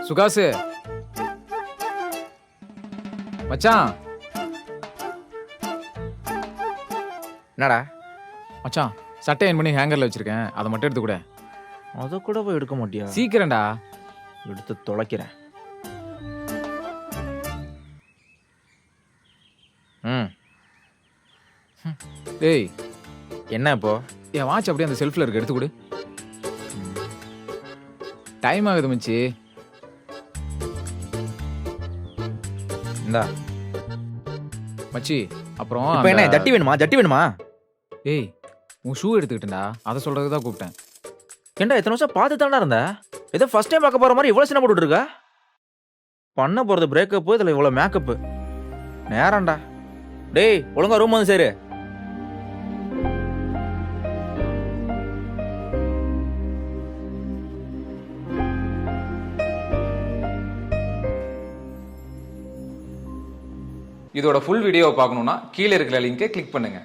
சுகாசு மச்சான். என்னடா? மச்சான் சட்டை அயன் பண்ணி ஹேங்கர்ல வச்சிருக்கேன், அதை மட்டும் எடுத்து கூட. அதை கூட போய் எடுக்க மாட்டியா? சீக்கிரம்டா. எடுத்து தொலைக்கிறேன். ம். டேய் என்ன இப்போ? என் வாட்ச் அப்படியே அந்த செல்ஃப்ல இருக்கு, எடுத்து கொடு. டைம் ஆகுது மச்சி. இந்தா. மச்சி அப்புறம் இப்போ என்ன ஜட்டி வேணுமா? ஜட்டி வேணுமா? ஏய் உன் ஷூ எடுத்துக்கிட்டேன்டா, அதை சொல்றதுக்கு தான் கூப்பிட்டேன். ஏண்டா இத்தனை வருஷம் பார்த்து தானே இருந்த? ஏதோ ஃபர்ஸ்ட் டைம் பார்க்க போற மாதிரி இவ்வளவு சின்ன போட்டுட்டு இருக்க. பண்ண போறது பிரேக்கப், இதுல இவ்வளவு மேக்கப். நேரம்டா. டேய் ஒழுங்கா ரூம் வந்து சேரு. இதோட ஃபுல் வீடியோவை பார்க்கணும்னா கீழே இருக்கிற லிங்கை கிளிக் பண்ணுங்க.